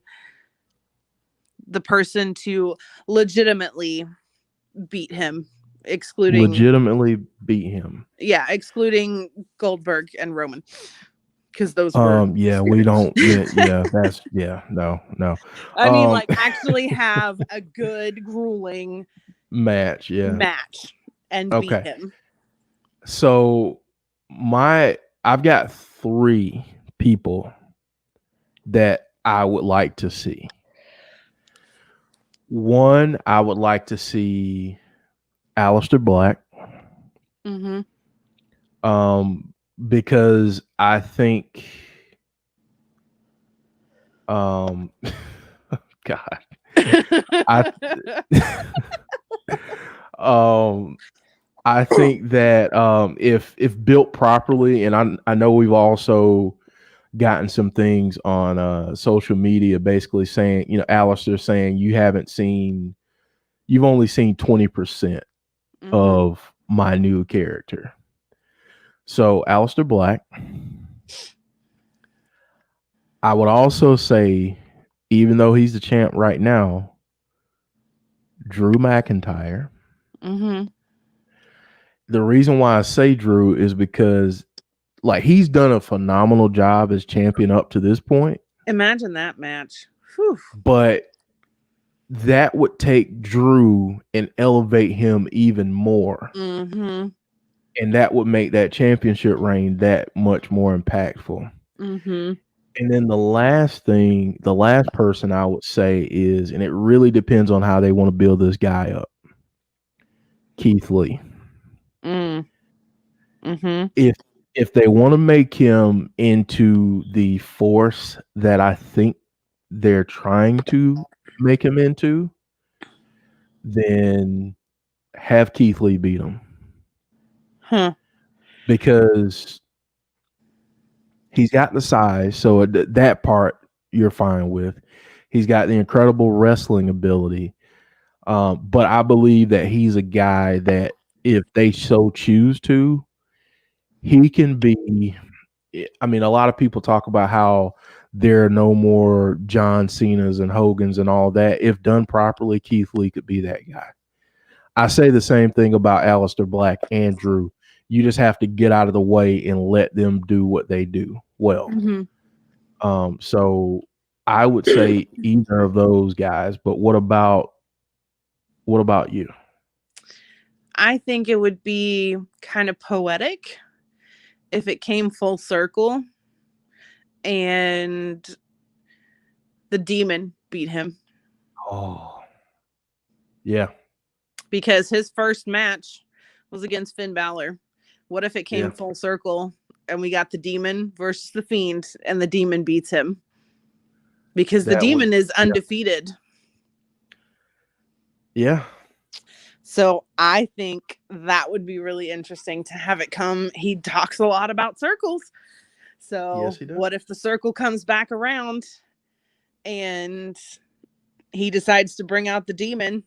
the person to legitimately beat him, excluding Goldberg and Roman, because those were we don't that's no I mean, actually have a good grueling match and beat him. So I've got 3 people that I would like to see. One, I would like to see Aleister Black. Because I think God. I think that if built properly, and I know we've also gotten some things on social media basically saying, Aleister saying you've only seen 20% of my new character. So Aleister Black. I would also say, even though he's the champ right now, Drew McIntyre. The reason why I say Drew is because he's done a phenomenal job as champion up to this point. Imagine that match. Whew. But that would take Drew and elevate him even more. Mm-hmm. And that would make that championship reign that much more impactful. Mm-hmm. And then the last person I would say is, and it really depends on how they want to build this guy up, Keith Lee. Mm. Mm-hmm. If they want to make him into the force that I think they're trying to make him into, then have Keith Lee beat him. Huh. Because he's got the size, so that part you're fine with. He's got the incredible wrestling ability. But I believe that he's a guy that if they so choose to, he can be. I mean, a lot of people talk about how there are no more John Cena's and Hogan's and all that. If done properly, Keith Lee could be that guy. I say the same thing about Aleister Black and Drew. You just have to get out of the way and let them do what they do well. Mm-hmm. So I would say either of those guys. But what about you? I think it would be kind of poetic if it came full circle and the Demon beat him. Oh, yeah. Because his first match was against Finn Balor. What if it came full circle and we got the Demon versus the Fiend and the Demon beats him? Because the Demon is undefeated. Yeah. So I think that would be really interesting to have it come. He talks a lot about circles. So yes, he does. What if the circle comes back around and he decides to bring out the Demon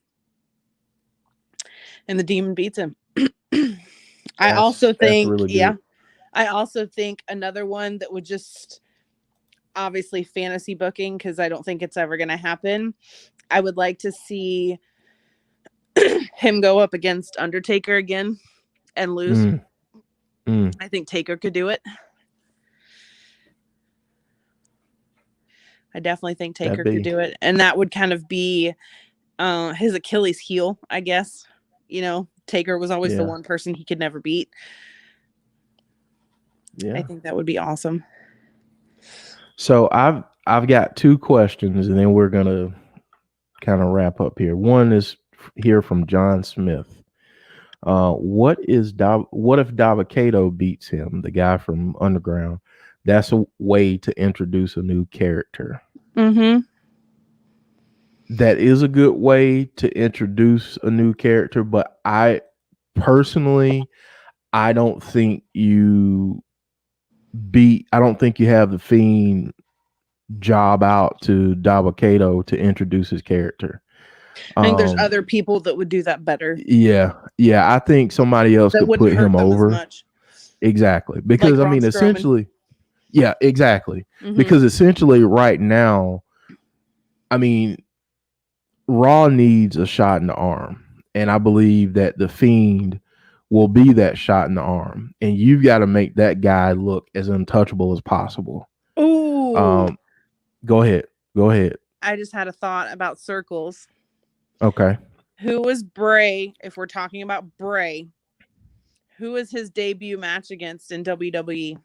and the Demon beats him? I also think, really I also think another one that would just obviously fantasy booking, because I don't think it's ever going to happen. I would like to see him go up against Undertaker again and lose. I think Taker could do it. I definitely think Taker could do it. And that would kind of be his Achilles heel, I guess. You know, Taker was always the one person he could never beat. Yeah. I think that would be awesome. So I've got two questions, and then we're gonna kind of wrap up here. One is here from John Smith. What if Dabba-Kato beats him, the guy from Underground? That's a way to introduce a new character. Mm-hmm. That is a good way to introduce a new character, but I personally, I don't think you have the Fiend job out to Dabba-Kato to introduce his character. I think there's other people that would do that better. Yeah. I think somebody else could put him over. Exactly. Because like essentially, yeah, exactly. Mm-hmm. Because essentially right now, I mean, Raw needs a shot in the arm. And I believe that the Fiend will be that shot in the arm. And you've got to make that guy look as untouchable as possible. Ooh. Go ahead. I just had a thought about circles. Okay. Who was Bray, if we're talking about Bray, who was his debut match against in WWE?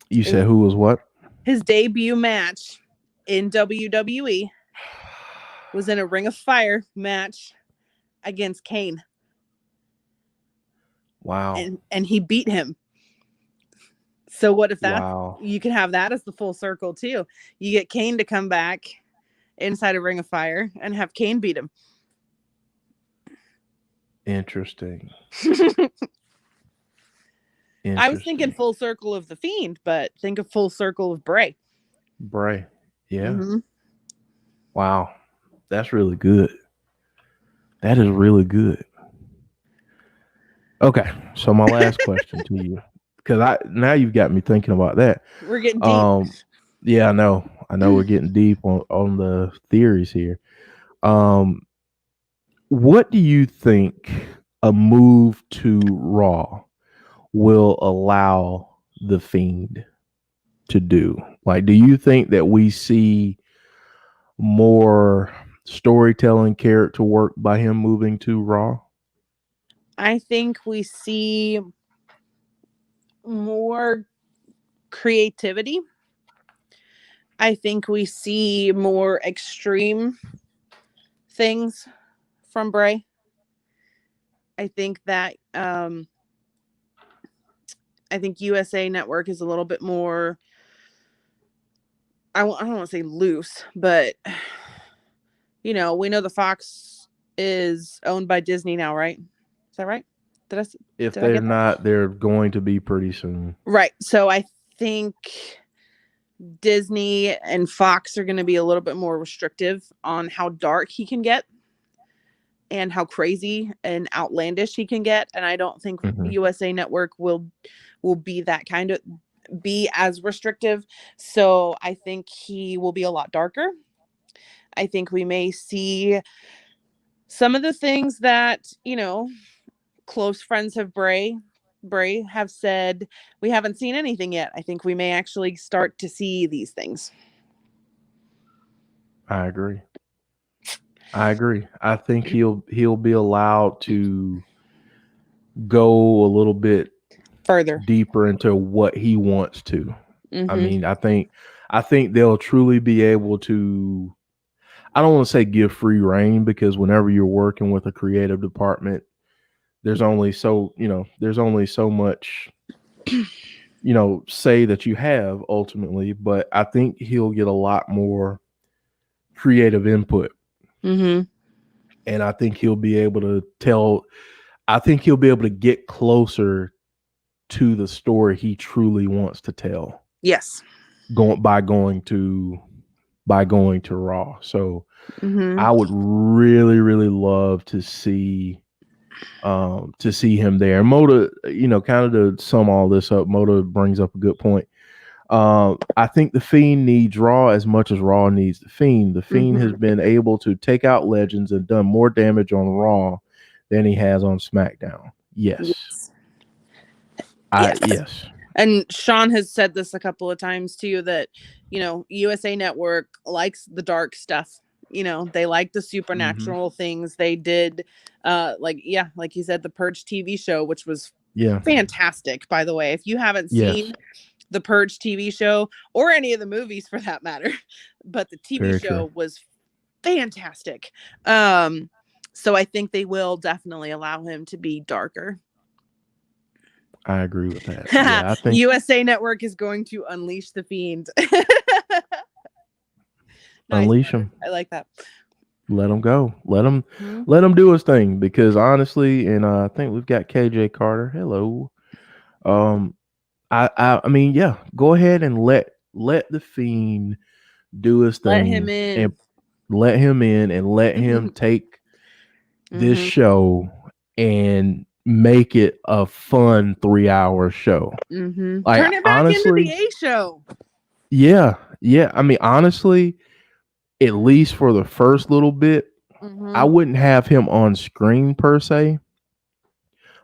You said who was what? His debut match in WWE was in a Ring of Fire match against Kane. Wow. And he beat him. So what if you can have that as the full circle too? You get Kane to come back inside a Ring of Fire and have Kane beat him. Interesting. I was thinking full circle of the Fiend, but think of full circle of Bray. Yeah. Mm-hmm. Wow. That's really good. That is really good. Okay. So my last question to you, because now you've got me thinking about that. We're getting deep. Yeah, I know we're getting deep on the theories here. What do you think a move to Raw will allow the Fiend to do? Like, do you think that we see more storytelling, character work by him moving to Raw? I think we see more creativity. I think we see more extreme things from Bray. I think that I think USA Network is a little bit more, I don't want to say loose, but we know the Fox is owned by Disney now, right? Is that right? If did I they're get that? not, they're going to be pretty soon. Right. So I think Disney and Fox are going to be a little bit more restrictive on how dark he can get and how crazy and outlandish he can get. And I don't think USA Network will be that kind of be as restrictive. So I think he will be a lot darker. I think we may see some of the things that, close friends of Bray have said, we haven't seen anything yet. I think we may actually start to see these things. I agree. I think he'll be allowed to go a little bit Further. deeper into what he wants to. Mm-hmm. I mean, I think they'll truly be able to, I don't want to say give free reign, because whenever you're working with a creative department, there's only so much say that you have ultimately, but I think he'll get a lot more creative input. Mm-hmm. And I think he'll be able to get closer to the story he truly wants to tell. Yes. Going to Raw. So Mm-hmm. I would really, really love to see him there. Moda, kind of to sum all this up, Moda brings up a good point. I think the Fiend needs Raw as much as Raw needs the Fiend. The Fiend has been able to take out legends and done more damage on Raw than he has on SmackDown. Yes. Yes. And Sean has said this a couple of times too, that, USA Network likes the dark stuff. They like the supernatural things. They did, like you said, the Purge TV show, which was fantastic, by the way. If you haven't seen the Purge TV show, or any of the movies for that matter, but the TV show was fantastic. So I think they will definitely allow him to be darker. I agree with that. Yeah, I think USA Network is going to unleash the Fiend. Unleash him. I like that. Let him go. Let him do his thing, because honestly, and I think we've got KJ Carter. Hello. I mean, yeah, go ahead and let the Fiend do his thing. Let him in. And let him in and let him take this show and make it a fun 3-hour show. Like, turn it back into the A show. Yeah. I mean, honestly, at least for the first little bit, I wouldn't have him on screen per se,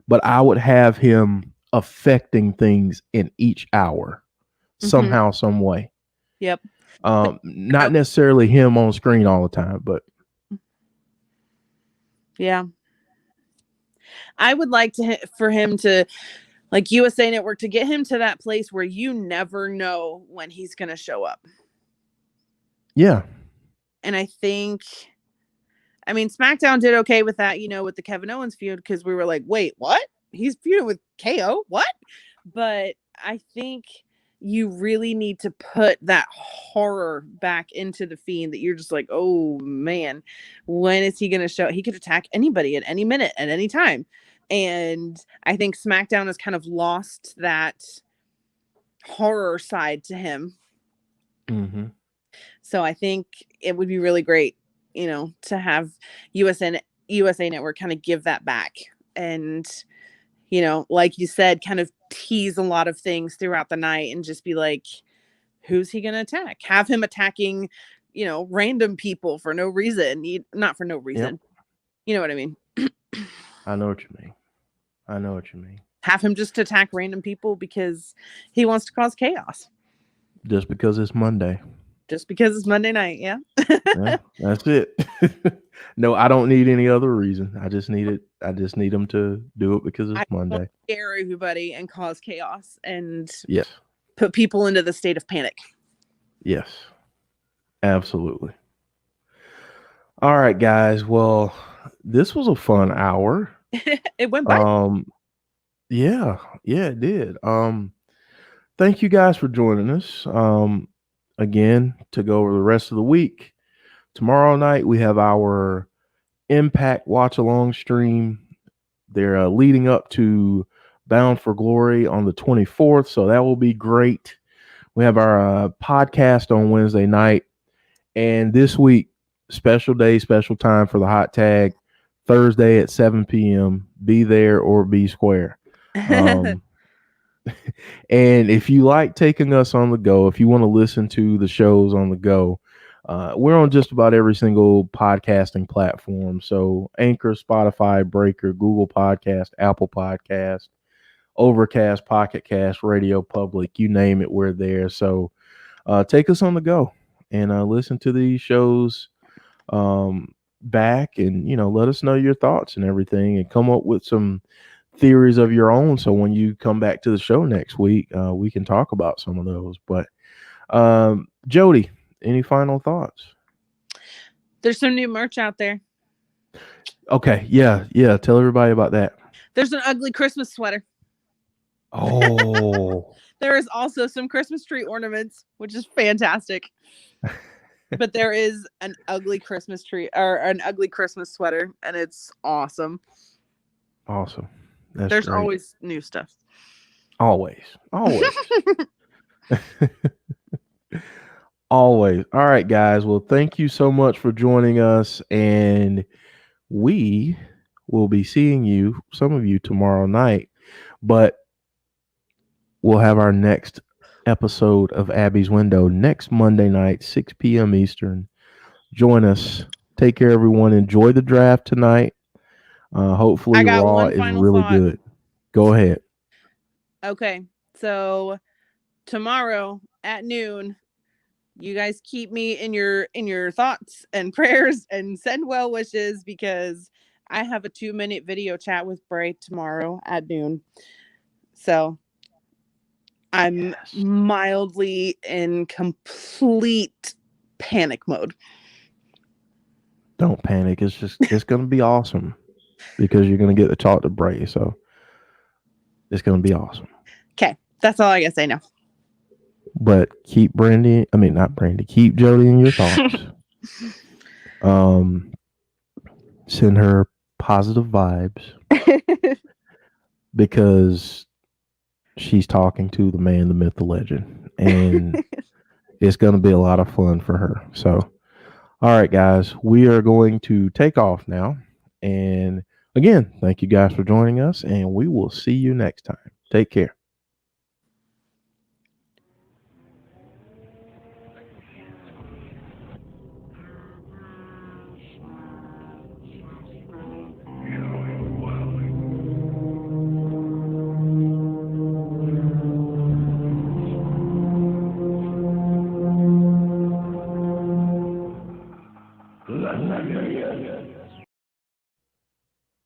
but I would have him affecting things in each hour somehow, some way. Yep. Not necessarily him on screen all the time, but yeah. I would like for him to, like USA Network, to get him to that place where you never know when he's going to show up. Yeah. And I think, I mean, SmackDown did okay with that, with the Kevin Owens feud, because we were like, wait, what? He's feuding with KO? What? But I think you really need to put that horror back into the Fiend, that you're just like, oh man, when is he going to show? He could attack anybody at any minute, at any time. And I think SmackDown has kind of lost that horror side to him. So I think it would be really great, to have USA Network kind of give that back. And, like you said, kind of tease a lot of things throughout the night and just be like, who's he going to attack? Have him attacking, random people for no reason. Not for no reason. Yep. You know what I mean? I know what you mean. Have him just attack random people because he wants to cause chaos. Just because it's Monday. Just because it's Monday night, yeah. Yeah, that's it. No, I don't need any other reason. I just need it. I just need them to do it because it's I want Monday. to scare everybody and cause chaos and Yes. put people into the state of panic. Yes. Absolutely. All right, guys. Well, this was a fun hour. It went by. Yeah, it did. Thank you guys for joining us. Again, to go over the rest of the week. Tomorrow night we have our Impact watch along stream. They're leading up to Bound for Glory on the 24th, so that will be great. We have our podcast on Wednesday night, and this week, special day, special time for the hot tag, Thursday at 7 p.m. Be there or be square. And if you like taking us on the go, if you want to listen to the shows on the go, we're on just about every single podcasting platform. So Anchor, Spotify, Breaker, Google Podcast, Apple Podcast, Overcast, Pocket Cast, Radio Public, you name it, we're there. So take us on the go and listen to these shows back, and let us know your thoughts and everything, and come up with some theories of your own, so when you come back to the show next week, we can talk about some of those. But Jodie, any final thoughts? There's some new merch out there. Okay, yeah, tell everybody about that. There's an ugly Christmas sweater. Oh. There is also some Christmas tree ornaments, which is fantastic. But there is an ugly Christmas tree, or an ugly Christmas sweater, and it's awesome. There's great. Always new stuff. Always. Always. All right, guys. Well, thank you so much for joining us, and we will be seeing you, some of you, tomorrow night. But we'll have our next episode of Abby's Window next Monday night, 6 p.m. Eastern. Join us. Take care, everyone. Enjoy the draft tonight. Hopefully Raw is really good. Go ahead. Okay, so tomorrow at noon, you guys keep me in your thoughts and prayers, and send well wishes, because I have a 2-minute video chat with Bray tomorrow at noon. So I'm mildly in complete panic mode. Don't panic. It's going to be awesome, because you're going to get to talk to Bray. So it's going to be awesome. Okay. That's all I got to say now. But keep keep Jodie in your thoughts. Send her positive vibes, because she's talking to the man, the myth, the legend, and it's going to be a lot of fun for her. So, all right, guys, we are going to take off now. And again, thank you guys for joining us, and we will see you next time. Take care.